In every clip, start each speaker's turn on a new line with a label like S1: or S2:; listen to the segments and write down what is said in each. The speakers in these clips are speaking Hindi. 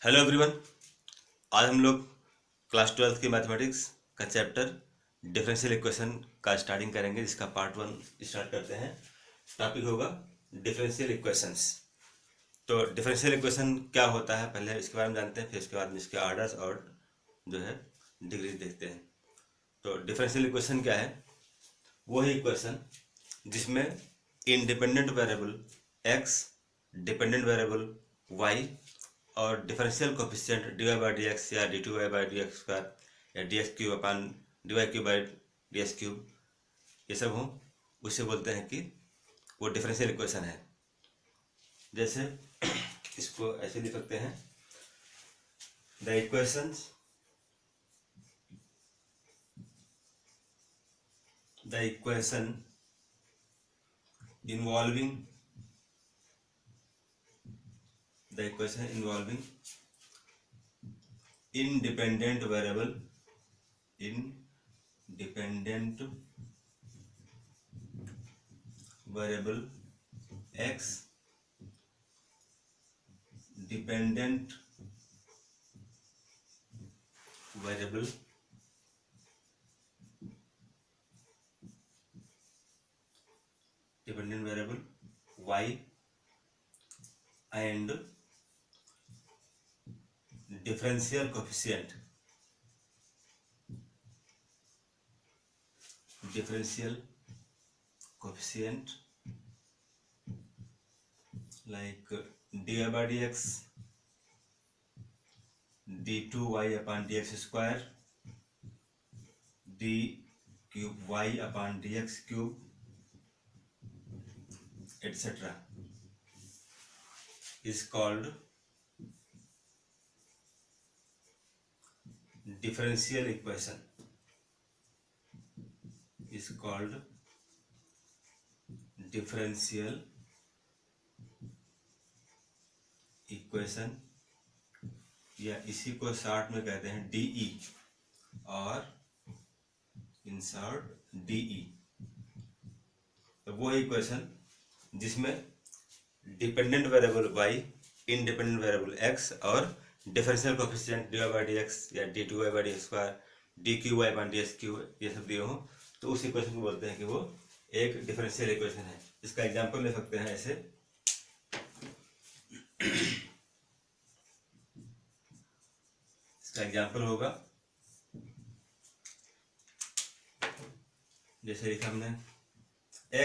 S1: Hello everyone. आज हम लोग क्लास 12th की मैथमेटिक्स का चैप्टर डिफरेंशियल इक्वेशन का स्टार्टिंग करेंगे, जिसका पार्ट 1 स्टार्ट करते हैं। टॉपिक होगा डिफरेंशियल इक्वेशंस। तो डिफरेंशियल इक्वेशन क्या होता है, पहले इसके बारे में जानते हैं, फिर इसके बाद में इसके ऑर्डर्स और जो है डिग्री देखते हैं। तो डिफरेंशियल इक्वेशन क्या है? वो है इक्वेशन जिसमें independent variable x, dependent variable y और differential coefficient dy by d x या d two y by d x square या d x cube upon d y cube by d x cube, ये सब हो, उसे बोलते हैं कि वो डिफरेंशियल इक्वेशन है। जैसे इसको ऐसे लिख सकते हैं, the equation involving independent variable x, dependent variable y and differential coefficient like dy by dx d2y upon dx square d cube y upon dx cube etc. is called differential equation, या इसी को शॉर्ट में कहते हैं डीई और इन शॉर्ट डीई। तो वो इक्वेशन जिसमें dependent variable y, independent variable x और differential coefficient dy by d x या d two y by d square d Q y by d s q ये सब दिए हों, तो उस इक्वेशन को बोलते हैं कि वो एक डिफरेंशियल इक्वेशन है। इसका एग्जांपल ले सकते हैं ऐसे, इसका एग्जांपल होगा जैसे लिखा हमने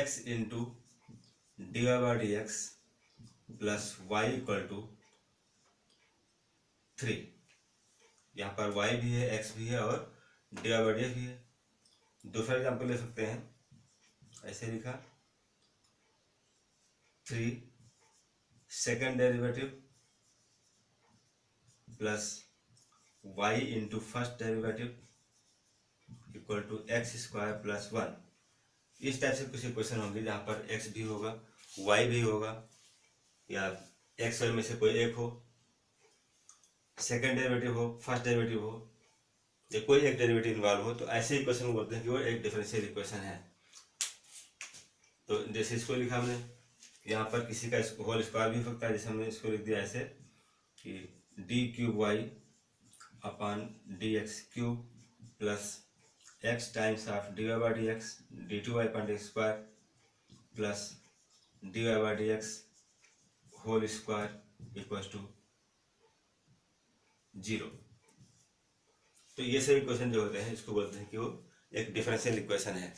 S1: x into d y by d x plus y equal to 3। यहाँ पर y भी है, x भी है और d y by d x भी है। दूसरा एग्जाम्पल ले सकते हैं, ऐसे लिखा 3 second derivative plus y into first derivative equal to x square plus 1। इस टाइप से कुछ इक्वेशन होंगे जहाँ पर x भी होगा, y भी होगा, या x में से कोई एक हो, सेकेंड डेरिवेटिव हो, फर्स्ट डेरिवेटिव हो, या कोई एक डेरिवेटिव इन्वॉल्व हो, तो ऐसे इक्वेशन बोलते हैं कि वो एक डिफरेंशियल इक्वेशन है। तो जैसे इसको लिखा हमने, यहाँ पर किसी का होल स्क्वायर भी हो सकता है, जैसे हमने इसको लिख दिया ऐसे कि d cube y upon d x cube plus x times of d y by d x d two y upon d square plus d y by d x whole square equal to 0। तो ये सभी इक्वेशन जो होते हैं इसको बोलते हैं कि वो एक डिफरेंशियल इक्वेशन है।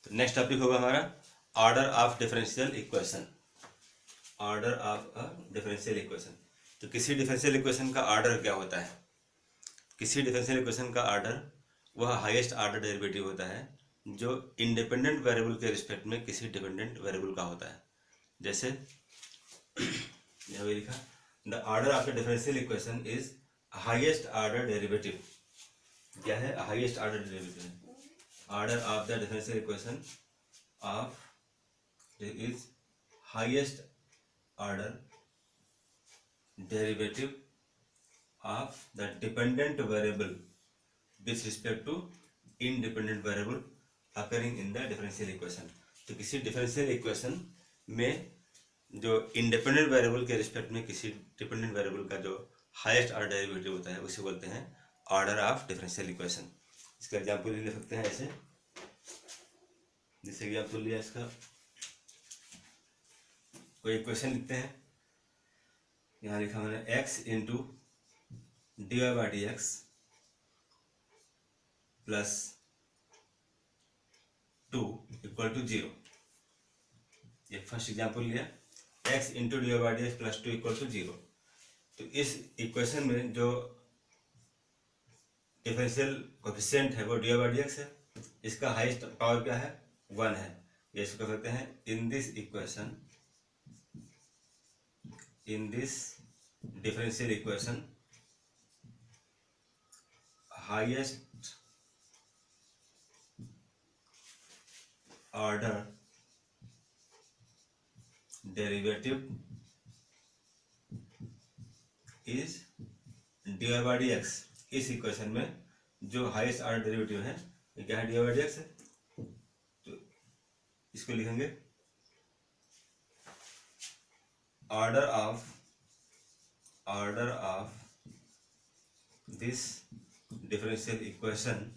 S1: तो नेक्स्ट टॉपिक होगा हमारा ऑर्डर ऑफ डिफरेंशियल इक्वेशन। तो किसी डिफरेंशियल इक्वेशन का ऑर्डर क्या होता है? किसी डिफरेंशियल इक्वेशन का ऑर्डर वह हाईएस्ट ऑर्डर डेरिवेटिव होता है जो इंडिपेंडेंट वेरिएबल के रिस्पेक्ट में किसी डिपेंडेंट वेरिएबल का होता है। जैसे यहाँ भी लिखा, the order of the differential equation is highest order derivative. क्या है? Highest order derivative. Order of the differential equation is highest order derivative of the dependent variable with respect to independent variable occurring in the differential equation। तो किसी डिफरेंशियल इक्वेशन में जो इंडिपेंडेंट वेरिएबल के रिस्पेक्ट में किसी डिपेंडेंट वेरिएबल का जो हाईएस्ट ऑर्डर डेरिवेटिव होता है उसे बोलते हैं ऑर्डर ऑफ डिफरेंशियल इक्वेशन। इसका एग्जांपल ले सकते हैं ऐसे, जैसे एग्जांपल लिया इसका, कोई इक्वेशन लिखते हैं, यहाँ लिखा मैंने x into d y by d x plus 2 equal to 0। ये फर्स्ट एग्जांपल लिया, x into d y by d x plus 2 equal to 0। तो इस इक्वेशन में जो डिफरेंशियल कोएफिशिएंट है वो d y by d x है, इसका हाईएस्ट पावर क्या है 1 है। ये इसको कहते हैं in this equation, in this differential equation highest order derivative is d y by d x. इस इक्वेशन में जो हाईएस्ट ऑर्डर डेरिवेटिव है ये क्या है, d y by d x है। तो इसको लिखेंगे order of this differential equation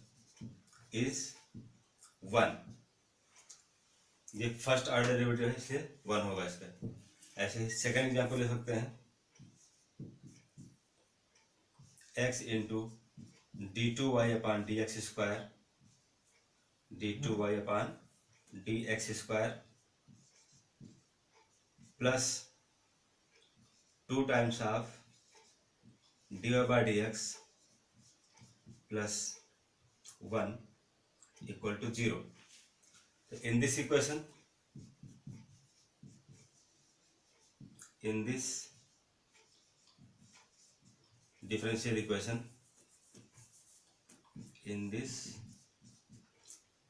S1: is 1। ये फर्स्ट ऑर्डर डेरिवेटिव है इसलिए 1 होगा इसका। ऐसे ही सेकेंड एग्जाम्पल ले सकते हैं, x into d two y upon d x square, d two y upon d x square plus 2 times of d y by d x plus 1 equal to 0। तो in this equation, in this differential equation, in this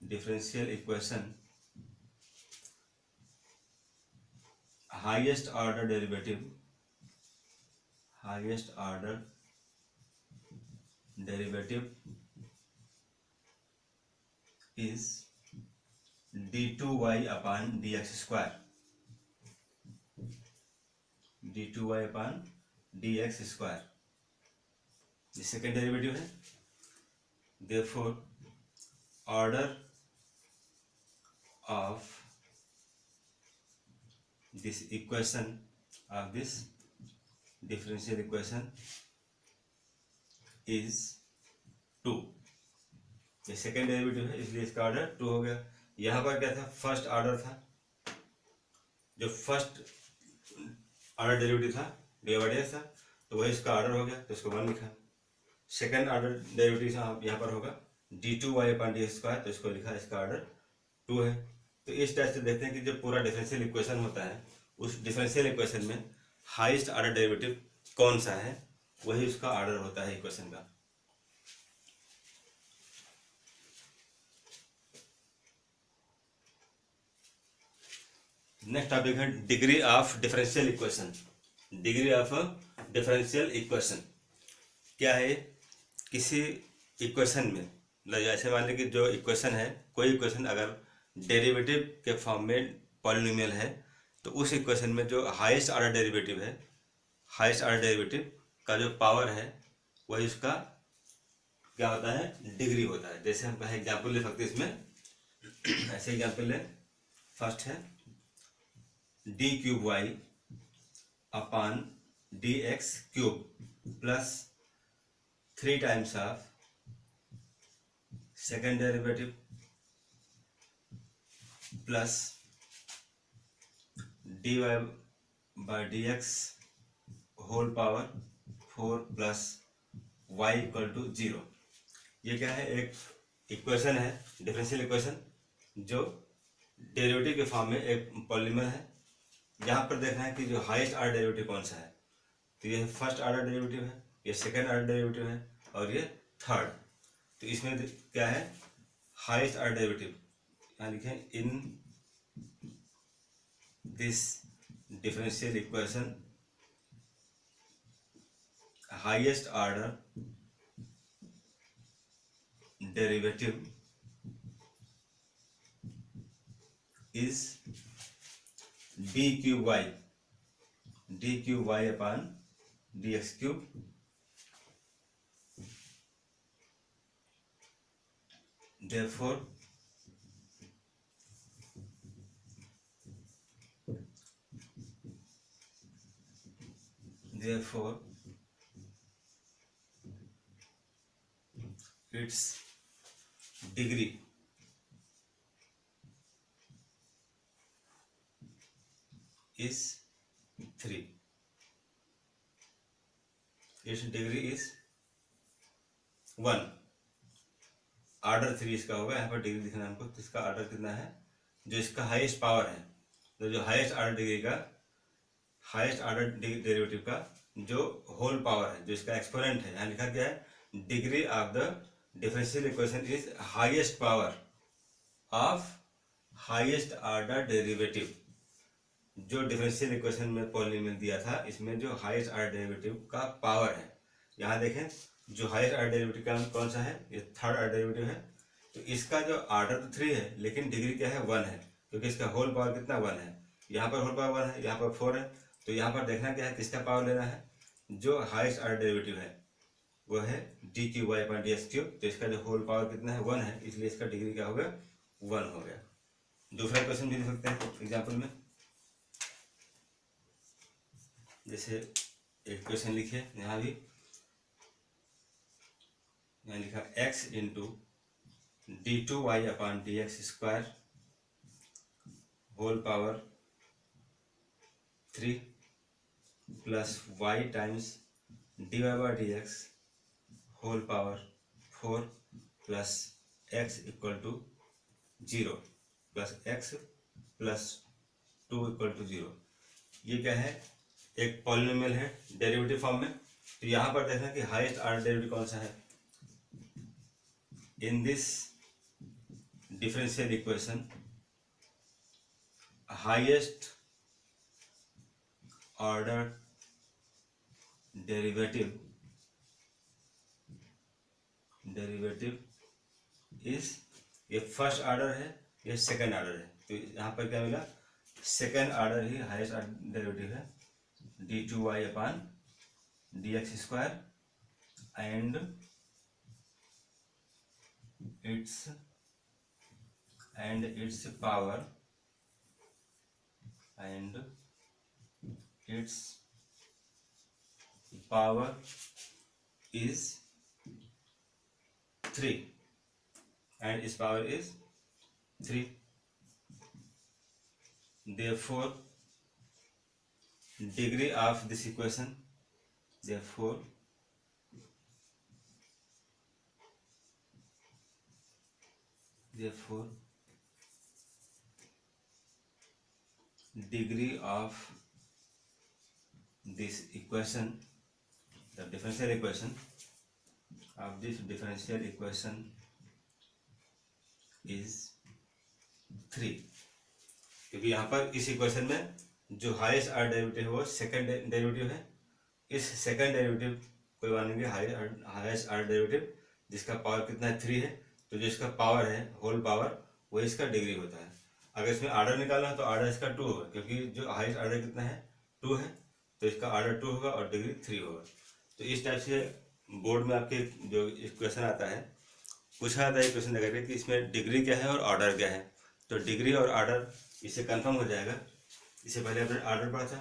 S1: differential equation highest order derivative is d2y upon dx square, d2y upon dx square। ये सेकेंड डेरिवेटिव है। Therefore order of this equation, of this differential equation is 2। ये सेकेंड डेरिवेटिव है इसलिए इसका ऑर्डर 2 हो गया। यहाँ पर क्या था, फर्स्ट ऑर्डर था, जो फर्स्ट ऑर्डर डेरिवेटिव था डी बाई डी एक्स था, तो वही इसका ऑर्डर हो गया तो इसको 1 लिखा। सेकेंड ऑर्डर डेरिवेटिव यहाँ पर होगा d two y upon d square, तो इसको लिखा इसका ऑर्डर 2 है। तो इस टाइप से देखते हैं कि जो पूरा डिफरेंशियल इक्वेशन होता है उस डिफरेंशियल इक्वेशन में हाईएस्ट ऑर्डर डेरिवेटिव कौन सा है वही उसका ऑर्डर होता है इक्वेशन का। नेक्स्ट टॉपिक है degree of differential equation. Degree of differential equation क्या है, किसी इक्वेशन में, मतलब ऐसे मान लीजिए कि जो इक्वेशन है, कोई इक्वेशन अगर डेरिवेटिव के फॉर्म में पॉलिनोमियल है तो उस इक्वेशन में जो हाईएस्ट ऑर्डर डेरिवेटिव है, हाईएस्ट ऑर्डर डेरिवेटिव का जो पावर है वही उसका क्या होता है, डिग्री होता है। जैसे हम पहले एग्जाम्पल ले सकते हैं इसमें, ऐसे एग्जाम्पल ले, फर्स्ट है d cube y upon d x cube plus 3 times of second derivative plus d y by d x whole power 4 plus y equal to 0। ये क्या है, एक इक्वेशन है, डिफरेंशियल इक्वेशन, जो डेरिवेटिव के फॉर्म में एक पॉलीमर है। यहाँ पर देखना है कि जो हाईएस्ट ऑर्डर डेरिवेटिव कौन सा है, तो ये फर्स्ट ऑर्डर डेरिवेटिव है, ये सेकेंड ऑर्डर डेरिवेटिव है और ये थर्ड। तो इसमें क्या है, हाईएस्ट ऑर्डर डेरिवेटिव, यहाँ लिखें in this differential equation highest order derivative is d cube y upon d x cube therefore its degree is 3. its degree is 1. Order 3 इसका होगा, यहाँ पर डिग्री लिखना है हमको। तो इसका ऑर्डर कितना है, जो इसका हाईएस्ट पावर है, तो जो हाईएस्ट ऑर्डर डिग्री का, हाईएस्ट ऑर्डर डेरिवेटिव का जो होल पावर है, जो इसका एक्सपोनेंट है, यहाँ लिखा गया है degree of the differential equation is highest power of highest order derivative. जो डिफरेंशियल इक्वेशन में पॉलिनोमियल दिया था, इसमें जो हाईएस्ट ऑर्डर डेरिवेटिव का पावर है, यहाँ देखें जो हाईएस्ट ऑर्डर डेरिवेटिव का कौन सा है, ये थर्ड ऑर्डर डेरिवेटिव है। तो इसका जो ऑर्डर तो 3 है, लेकिन डिग्री क्या है, 1 है, क्योंकि इसका होल पावर कितना 1 है। यहाँ पर होल पावर 1 है, यहाँ पर 4 है। तो यहाँ पर देखना क्या है, किसका पावर लेना है, जो हाईएस्ट ऑर्डर डेरिवेटिव है वो है d Q y upon d x cube. तो इसका जो होल पावर कितना है, 1 है, इसलिए इसका डिग्री क्या हो गया, 1 हो गया। दूसरा क्वेश्चन भी लिख सकते हैं एग्जाम्पल में। जैसे एक क्वेश्चन लिखिए, यहाँ भी यहाँ लिखा x into d two y upon d x square whole power 3 plus y times d y by d x whole power 4 plus x equal to 0 plus x plus 2 equal to 0। ये क्या है, एक पॉलिनोमियल है डेरिवेटिव फॉर्म में। तो यहाँ पर देखना कि हाईएस्ट ऑर्डर डेरिवेटिव कौन सा है। In this differential equation, highest order derivative is, ये फर्स्ट ऑर्डर है, ये सेकंड ऑर्डर है। तो यहाँ पर क्या मिला, सेकंड ऑर्डर ही हाईएस्ट ऑर्डर डेरिवेटिव है, d two y upon d x square and its power is 3 and its power is 3. Therefore degree of this equation, therefore degree of this equation, the differential equation of this differential equation is 3। क्योंकि यहाँ पर इस इक्वेशन में जो हाईएस्ट ऑर्डर डेरिवेटिव है वो सेकंड डेरिवेटिव है। इस सेकंड डेरिवेटिव को मानेंगे हाईएस्ट ऑर्डर डेरिवेटिव, जिसका पावर कितना है, 3 है। तो जो इसका पावर है, होल पावर, वो इसका डिग्री होता है। अगर इसमें ऑर्डर निकालना है तो ऑर्डर इसका 2 होगा, क्योंकि जो हाईएस्ट ऑर्डर कितना है, 2 है। तो इसका ऑर्डर 2 होगा और डिग्री 3 होगा। तो इस टाइप से बोर्ड में आपके जो क्वेश्चन आता है, पूछा जाता है क्वेश्चन देकर कि इसमें डिग्री क्या है और ऑर्डर क्या है। तो डिग्री और ऑर्डर इससे कंफर्म हो जाएगा। इससे पहले आपने ऑर्डर पढ़ा था,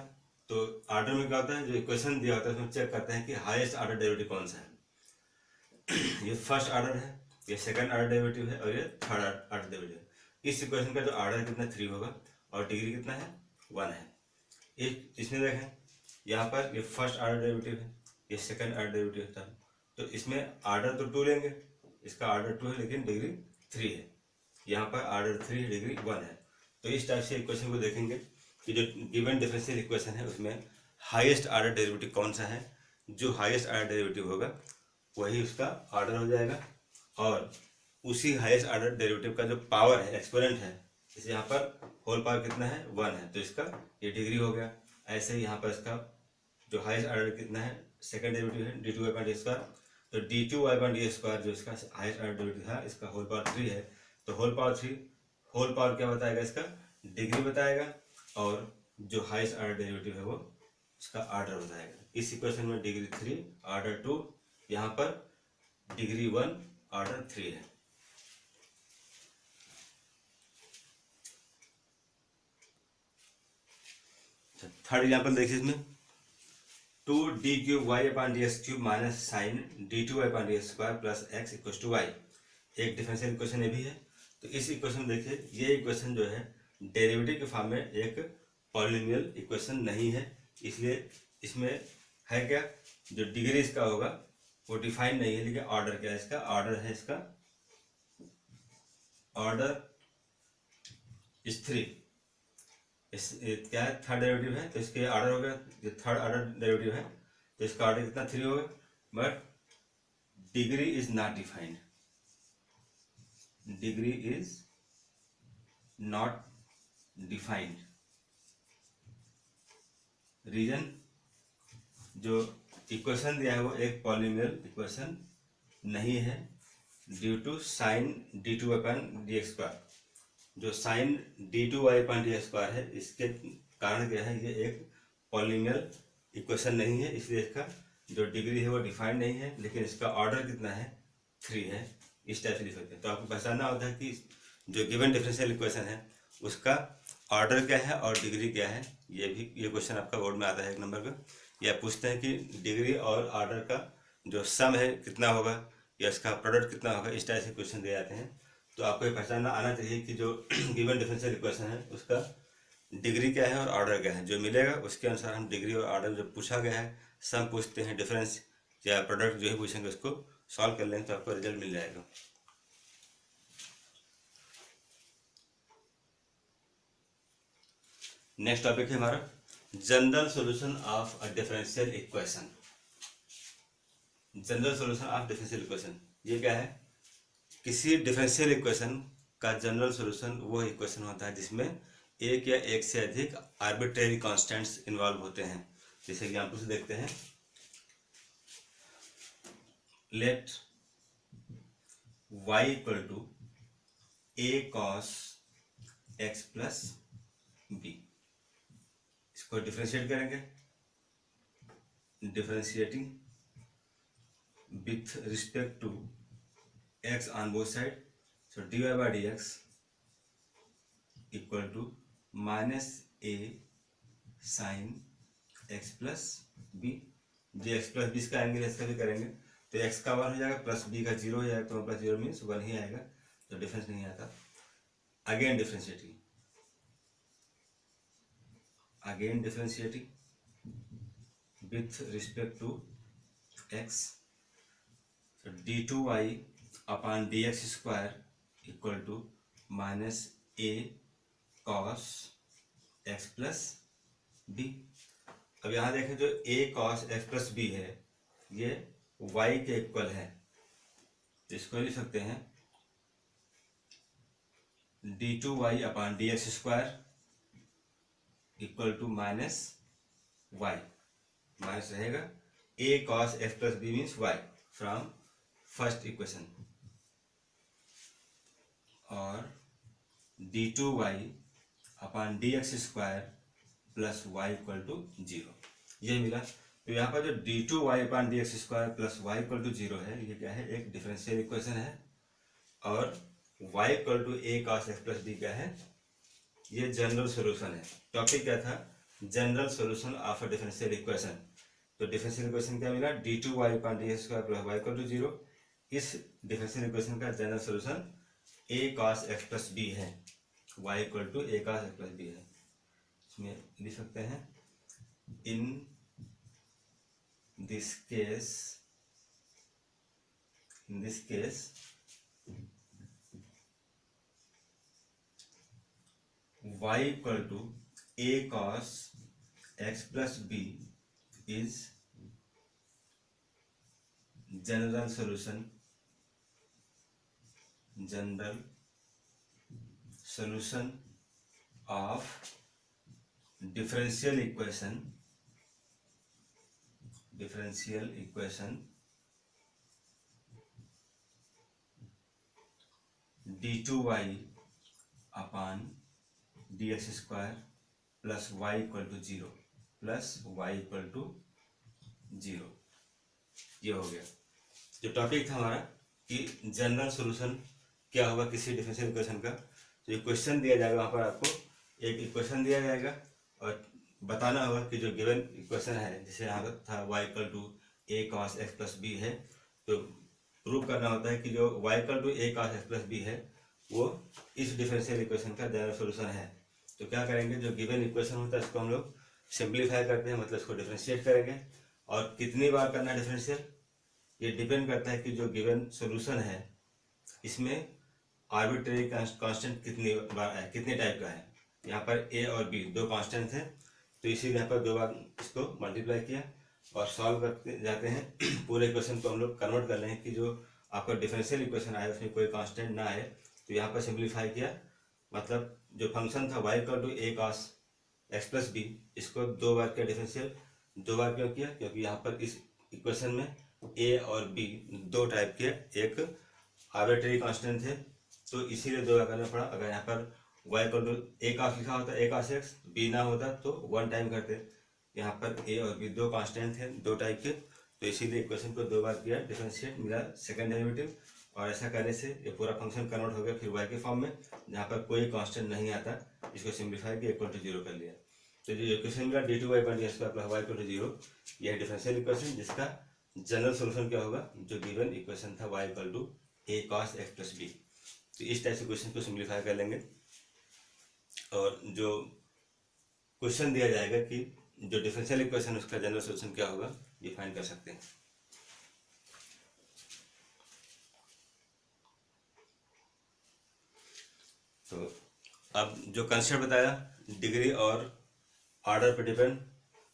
S1: तो ऑर्डर में क्या होता है, जो इक्वेशन दिया होता है उसमें चेक करते हैं कि हाईएस्ट ऑर्डर डेरिवेटिव कौन सा है। ये फर्स्ट ऑर्डर है, ये सेकंड ऑर्डर डेरिवेटिव है और ये थर्ड ऑर्डर डेरिवेटिव। इस इक्वेशन का जो ऑर्डर कितना 3 होगा और डिग्री कितना है, 1 है। इसमें देखें, यहाँ पर ये फर्स्ट ऑर्डर डेरिवेटिव है, ये सेकंड ऑर्डर डेरिवेटिव था। तो इसमें ऑर्डर तो 2 लेंगे, इसका ऑर्डर 2 है लेकिन डिग्री 3 है। यहाँ पर ऑर्डर 3 है, डिग्री 1 है। तो इस टाइप से इक्वेशन को देखेंगे कि जो गिवन डिफरेंशियल इक्वेशन है उसमें हाईएस्ट ऑर्डर डेरिवेटिव कौन सा है। जो हाईएस्ट ऑर्डर डेरिवेटिव होगा वही उसका ऑर्डर हो जाएगा, और उसी हाईएस्ट ऑर्डर डेरिवेटिव का जो पावर है, एक्सपोनेंट है, जैसे यहाँ पर होल पावर कितना है, 1 है, तो इसका ये डिग्री हो गया। ऐसे ही यहाँ पर इसका जो हाईएस्ट ऑर्डर कितना है, सेकंड डेरिवेटिव है, d two y upon d square. तो d two y upon d square जो इसका हाईएस्ट ऑर्डर डेरिवेटिव है, इसका होल पावर 3 है। तो होल पावर 3, होल पावर क्या बताएगा, इसका डिग्री बताएगा और जो हाईएस्ट ऑर्डर डेरिवेटिव है वो उसका ऑर्डर बताएगा। इस इक्वेशन में डिग्री 3 ऑर्डर 2, यहाँ पर डिग्री 1 ऑर्डर 3 है। थर्ड एग्जाम्पल देखिए इसमें 2d3y/dx³ minus sine d2y/dx² plus x equal to y. एक डिफरेंशियल इक्वेशन ये भी है। तो इस इक्वेशन में देखिए ये इक्वेशन जो है डेरिवेटिव के फॉर्म में एक पॉलिनोमियल इक्वेशन नहीं है, इसलिए इसमें है क्या, जो डिग्री इसका होगा वो डिफाइन नहीं है, लेकिन ऑर्डर क्या है इसका, ऑर्डर है इसका ऑर्डर इस 3। इस क्या है, थर्ड डेरिवेटिव है तो इसके ऑर्डर हो गया, जो थर्ड ऑर्डर डेरिवेटिव है तो इसका ऑर्डर कितना 3 होगा, but degree is not defined, degree is not defined. Reason, जो इक्वेशन दिया है वो एक पॉलिनोमियल इक्वेशन नहीं है, ड्यू टू साइन d2y/dx²। जो साइन d2y/dx² है इसके कारण क्या है, ये एक पॉलिनोमियल इक्वेशन नहीं है, इसलिए इसका जो डिग्री है वो डिफाइंड नहीं है, लेकिन इसका ऑर्डर कितना है 3 है। इस टाइप से लिख सकते हैं। तो आपको पहचानना होता है कि जो गिवन डिफरेंशियल इक्वेशन है उसका ऑर्डर क्या है और डिग्री क्या है। ये क्वेश्चन आपका बोर्ड में आता है 1 नंबर का। या पूछते हैं कि डिग्री और ऑर्डर का जो सम है कितना होगा या इसका प्रोडक्ट कितना होगा, इस टाइप से क्वेश्चन दिए जाते हैं। तो आपको ये पहचानना आना चाहिए कि जो गिवन डिफरेंशियल इक्वेशन है उसका डिग्री क्या है और ऑर्डर क्या है। जो मिलेगा उसके अनुसार हम डिग्री और ऑर्डर जो पूछा गया है, सम पूछते हैं, डिफरेंस या प्रोडक्ट जो है पूछेंगे उसको सॉल्व कर लेंगे तो आपको रिजल्ट मिल जाएगा। नेक्स्ट टॉपिक है हमारा general solution of a differential equation. General solution of differential equation ये क्या है, किसी डिफरेंशियल इक्वेशन का जनरल सॉल्यूशन वो इक्वेशन होता है जिसमें एक या एक से अधिक आर्बिट्रेरी कांस्टेंट्स इन्वॉल्व होते हैं। जैसे एग्जांपल से देखते हैं, let y equal to a cos x plus b। इसको डिफरेंशिएट करेंगे, differentiating with respect to x on both side, so dy/dx equal to minus a sine x plus b। जो x प्लस बी इसका एंगल है इसका भी करेंगे तो x का 1 हो जाएगा प्लस b का 0 हो जाएगा, तो 1 प्लस 0 मीन्स 1 ही आएगा, तो डिफरेंस नहीं आता। Again differentiating with respect to x, so d2y/dx² equal to minus a cos x plus b। अब यहाँ देखें जो a cos x plus b है ये y के इक्वल है, तो इसको लिख सकते हैं d2y/dx² equal to minus y, minus रहेगा a cos x plus b means y from first equation, और d2y/dx² plus y equal to 0 ये मिला। तो यहाँ पर जो d2y/dx² plus y equal to 0 है ये क्या है, एक डिफरेंशियल इक्वेशन है, और y equal to a cos x plus b क्या है, ये जनरल सॉल्यूशन है। टॉपिक क्या था, general solution of a differential equation. तो डिफरेंशियल इक्वेशन क्या मिला, d2y/dx² plus y equal to 0। इस डिफरेंशियल इक्वेशन का general solution a cos x plus b है, y equal to a cos x plus b है। इसमें लिख सकते हैं in this case y equal to a cos x plus b is general solution of differential equation d2y/dx² d x square plus y equal to zero plus y equal to zero. ये हो गया। जो टॉपिक था हमारा कि जनरल सॉल्यूशन क्या होगा किसी डिफरेंशियल इक्वेशन का। तो ये क्वेश्चन दिया जाएगा, वहाँ पर आपको एक इक्वेशन दिया जाएगा और बताना होगा कि जो गिवन इक्वेशन है, जैसे यहाँ पर था y equal to a cos x plus b है, तो प्रूव करना होता है कि जो y equal to a cos x plus b है वो इस डिफरेंशियल इक्वेशन का जनरल सॉल्यूशन है। तो क्या करेंगे, जो गिवन इक्वेशन होता है इसको हम लोग सिंप्लीफाई करते हैं, मतलब इसको डिफरेंशिएट करेंगे। और कितनी बार करना है डिफरेंशियल, ये डिपेंड करता है कि जो गिवन सॉल्यूशन है इसमें आर्बिट्रेरी कांस्टेंट कितनी बार है, कितने टाइप का है। यहाँ पर ए और बी दो कांस्टेंट हैं, तो इसीलिए यहाँ पर दो बार इसको मल्टीप्लाई किया और सॉल्व करते जाते हैं। पूरे इक्वेशन को हम लोग कन्वर्ट कर रहे हैं कि जो आपका डिफरेंशियल इक्वेशन आया उसमें कोई कांस्टेंट ना आए। तो यहाँ पर सिंप्लीफाई किया, मतलब जो फंक्शन था y equal to a cos x plus b, इसको दो बार किया डिफरेंशियल। दो बार क्यों किया, क्योंकि यहाँ पर इस इक्वेशन में ए और बी दो टाइप के एक आर्बिट्रेरी कांस्टेंट थे, तो इसीलिए दो बार करना पड़ा। अगर यहाँ पर y equal to a cos लिखा होता, ए कॉस एक्स, बी ना होता तो वन टाइम करते। यहाँ पर ए और बी दो कांस्टेंट थे दो टाइप के, तो इसीलिए इक्वेशन को दो बार किया डिफरेंशिएट, मिला सेकंड डेरिवेटिव। और ऐसा करने से ये पूरा फंक्शन कन्वर्ट हो गया फिर y के फॉर्म में, जहाँ पर कोई कांस्टेंट नहीं आता। इसको सिंप्लीफाई किया, इक्वल टू जीरो कर लिया। तो जो इक्वेशन मिला डी टू वाई पर d square plus y equal to zero, यह डिफरेंशियल इक्वेशन जिसका जनरल सॉल्यूशन क्या होगा, जो गिवन इक्वेशन था y equal to a cos x plus b. तो इस टाइप से क्वेश्चन को सिंप्लीफाई कर लेंगे और जो क्वेश्चन दिया जाएगा कि जो डिफरेंशियल इक्वेशन उसका जनरल सॉल्यूशन क्या होगा ये फाइंड कर सकते हैं। तो अब जो कंसेप्ट बताया डिग्री और ऑर्डर पर डिपेंड,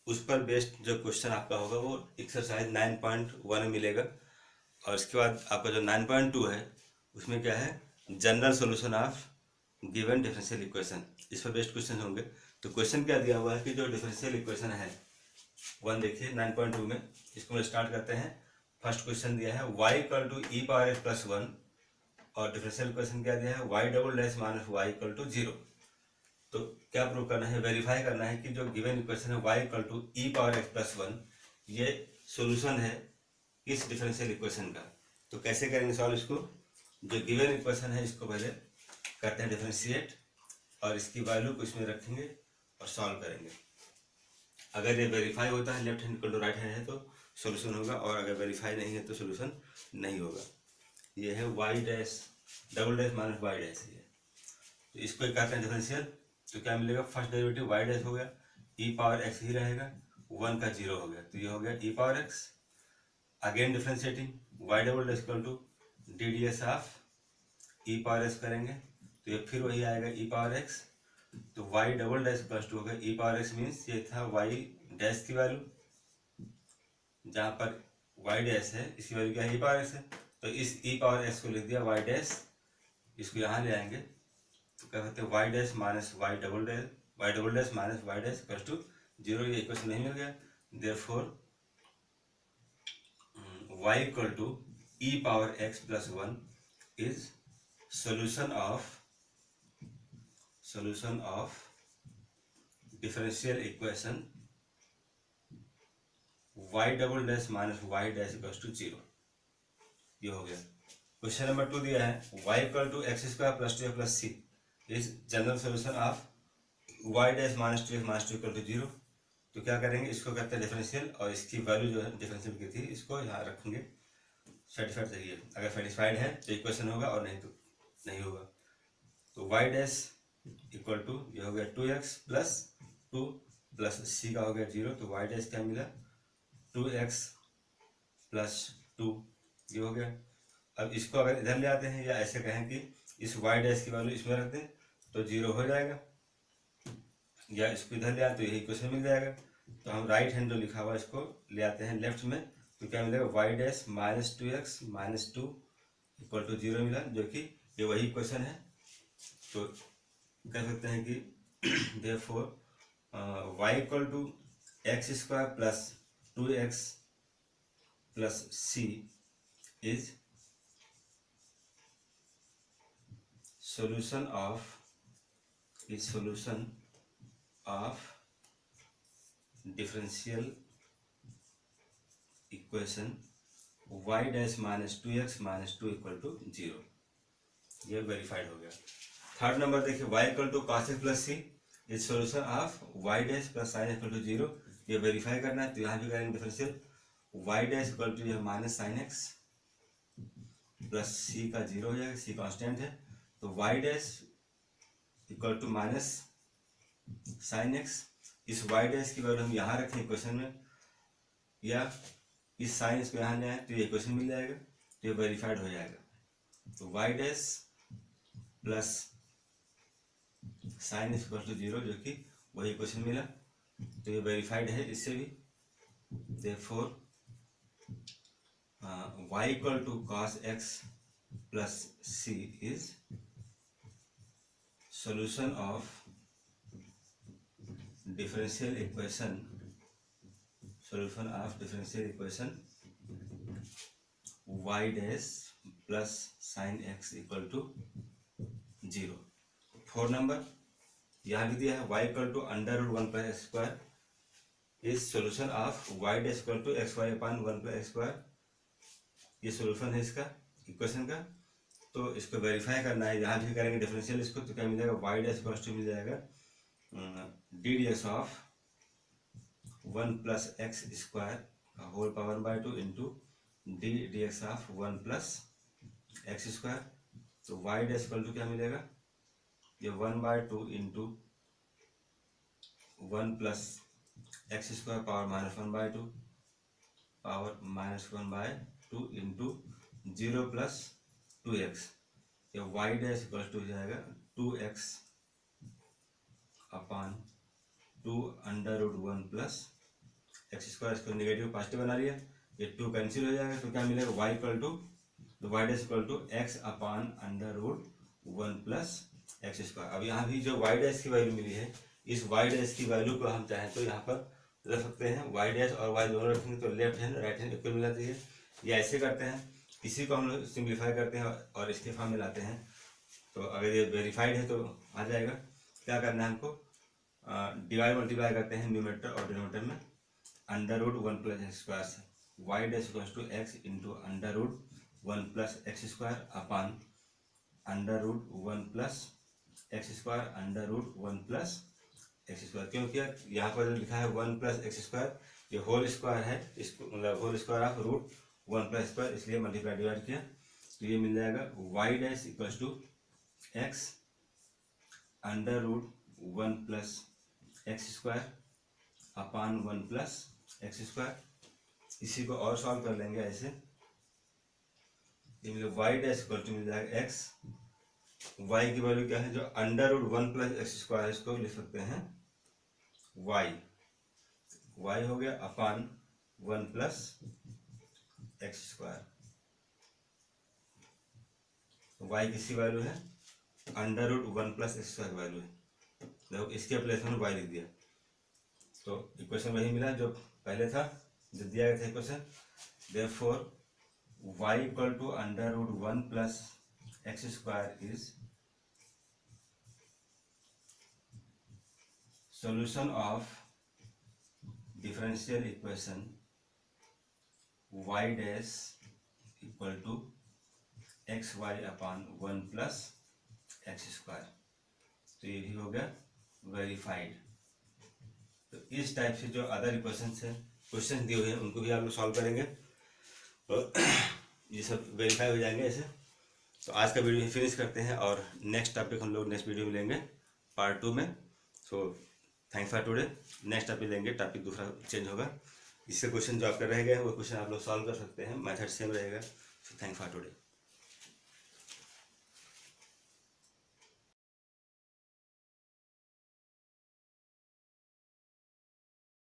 S1: उस पर बेस्ड जो क्वेश्चन आपका होगा वो एक्सरसाइज 9.1 में मिलेगा। और इसके बाद आपका जो 9.2 है उसमें क्या है, general solution of given differential equation, इस पर बेस्ड क्वेश्चन होंगे। तो क्वेश्चन क्या दिया हुआ है कि जो डिफरेंशियल इक्वेशन है वन, देखिए 9.2 में, इसको हम स्टार्ट करते हैं। फर्स्ट क्वेश्चन दिया है y equal to e power x plus one, और डिफरेंशियल इक्वेशन क्या दिया है y double dash minus y equal to zero. तो क्या प्रूव करना है, वेरीफाई करना है कि जो गिवन इक्वेशन है y equal to e power x plus one, ये सोल्यूशन है इस डिफरेंशियल इक्वेशन का। तो कैसे करेंगे सॉल्व इसको, जो गिवन इक्वेशन है इसको पहले करते हैं डिफरेंशिएट और इसकी वैल्यू को इसमें रखेंगे और सॉल्व करेंगे। अगर ये वेरीफाई होता है left hand equal to right hand है तो सोल्यूशन होगा, और अगर वेरीफाई नहीं है तो सोल्यूशन नहीं होगा। ये है y dash double dash minus y dash, ये तो इसको करते हैं डिफरेंशियल। तो क्या मिलेगा, फर्स्ट डेरिवेटिव वाई डैश हो गया, ई पावर एक्स ही रहेगा, वन का जीरो हो गया, तो ये हो गया e power x. Again differentiating y double dash equal to d d s of e power x करेंगे, तो ये फिर वही आएगा ई पावर एक्स। तो y double dash plus two हो गया ई पावर एक्स, मीन्स ये था वाई डैश की वैल्यू, जहाँ पर वाई डैश है इसकी वैल्यू क्या है, ई पावर एक्स है। तो इस ई पावर एक्स को लिख दिया वाई डैश, इसको यहाँ ले आएंगे तो क्या कहते हैं y dash minus y double dash minus y dash plus two zero. ये इक्वेशन नहीं मिल गया, therefore y equal to e power x plus one is solution of differential equation y double dash minus y dash equal to zero. ये हो गया। क्वेश्चन नंबर 2 दिया है y equal to x square plus two plus c is general solution of y dash minus two equal to zero. तो क्या करेंगे, इसको करते हैं डिफरेंशियल और इसकी वैल्यू जो है डिफरेंशियल की थी इसको यहाँ रखेंगे। सेटिस्फाइड चाहिए, अगर सेटिस्फाइड है तो इक्वेशन होगा और नहीं तो नहीं होगा। तो y डैश इक्वल टू ये हो गया 2x plus two plus c का हो गया जीरो, तो y डैश क्या मिला 2x प्लस टू, ये हो गया। अब इसको अगर इधर ले आते हैं या ऐसे कहें कि इस y डैश की वैल्यू इसमें रख दें तो जीरो हो जाएगा, या इसको इधर ले आते तो यही क्वेश्चन मिल जाएगा। तो हम राइट हैंड जो लिखा हुआ इसको ले आते हैं लेफ्ट में, तो क्या मिलेगा y dash minus 2x minus two equal to zero मिला, जो कि ये वही क्वेश्चन है। तो कह सकते हैं कि therefore y equal to x square plus 2x plus c is solution of is solution of differential equation y dash minus 2x minus 2 equal to 0। ये वेरीफाइड हो गया। थर्ड नंबर देखिए, y equal to cos x plus c is solution of y dash plus sine equal to 0। ये वेरीफाई करना है, तो यहाँ भी करेंगे differential. y dash equal to minus sine x plus c का 0 हो जाएगा, सी कांस्टेंट है, तो y dash equal to minus sine x. इस y डैश की वैल्यू हम यहाँ रखें इक्वेशन में, या इस साइन इसको यहाँ ले आए तो ये इक्वेशन मिल जाएगा, तो ये वेरीफाइड हो जाएगा। तो y dash plus sine equal to 0, जो कि वही इक्वेशन मिला, तो ये वेरीफाइड है इससे भी। Therefore y equal to cos x plus c is solution of differential equation, solution of differential equation y dash plus sine x equal to 0। 4 number यहाँ भी दिया है, y equal to under root 1 plus x square is solution of y dash equal to x y upon 1 plus x square. ये सॉल्यूशन है इसका इक्वेशन का, तो इसको वेरीफाई करना है। यहाँ भी करेंगे डिफरेंशियल इसको, तो क्या मिल जाएगा, y डैश इक्वल टू मिल जाएगा d d x of 1 plus x square whole power by 2 into d d x of 1 plus x square. तो y डैश इक्वल टू क्या मिलेगा, ये 1/2 into 1 plus x square power minus 1/2 power minus 1/2 into 0 plus 2x। ये y डैश इक्वल टू जाएगा 2x upon 2 under root 1 plus x square. इसको नेगेटिव पॉजिटिव बना लिया, ये 2 कैंसिल हो जाएगा, तो क्या मिलेगा, y equal to y dash equal to x upon under root 1 plus x square. अब यहाँ भी जो y डैश की वैल्यू मिली है, इस y डैश की वैल्यू को हम चाहें तो यहाँ पर रख सकते हैं। y डैश और y दोनों रखेंगे तो left hand right hand equal मिला चाहिए। ये ऐसे करते हैं, इसी को हम लोग सिंप्लीफाई करते हैं और इसके फॉर्म में लाते हैं। तो अगर ये वेरीफाइड है तो आ जाएगा। क्या करना है हमको, डिवाइड मल्टीप्लाई करते हैं न्यूमरेटर और डिनोमिनेटर में, under root 1 plus x square से y dash equals to x into under root 1 plus x square upon under root 1 plus x square under root 1 plus x square. क्योंकि यहाँ पर जो लिखा है 1 प्लस एक्स स्क्वायर, ये होल स्क्वायर है, इसको मतलब whole square of root 1 plus square, इसलिए मल्टीप्लाई डिवाइड किया, तो ये मिल जाएगा y dash equals to x under root 1 plus x square upon 1 plus x square. इसी को और सॉल्व कर लेंगे ऐसे, ये मतलब y डैश इक्वल टू मिल जाएगा x, y की वैल्यू क्या है, जो under root 1 plus x square है, इसको लिख सकते हैं y हो गया upon 1 plus x square. y किसकी वैल्यू है, under root 1 plus x square value है, देखो इसके प्लेस में y लिख दिया, तो इक्वेशन वही मिला जो पहले था, जो दिया गया था equation. Therefore y equal to under root 1 plus x square is solution of differential equation y dash equal to x y upon 1 plus x square. तो ये भी हो गया वेरीफाइड। तो इस टाइप से जो अदर क्वेश्चन दिए हुए हैं उनको भी आप लोग सॉल्व करेंगे और ये सब वेरीफाई हो जाएंगे ऐसे। तो आज का वीडियो फिनिश करते हैं और नेक्स्ट टॉपिक हम लोग नेक्स्ट वीडियो में लेंगे पार्ट 2 में। So thanks for today. Next topic लेंगे, टॉपिक दूसरा चेंज होगा। इससे क्वेश्चन जो आपके रह गए हैं वो क्वेश्चन आप लोग सॉल्व कर सकते हैं, मेथड सेम रहेगा। So thanks for today.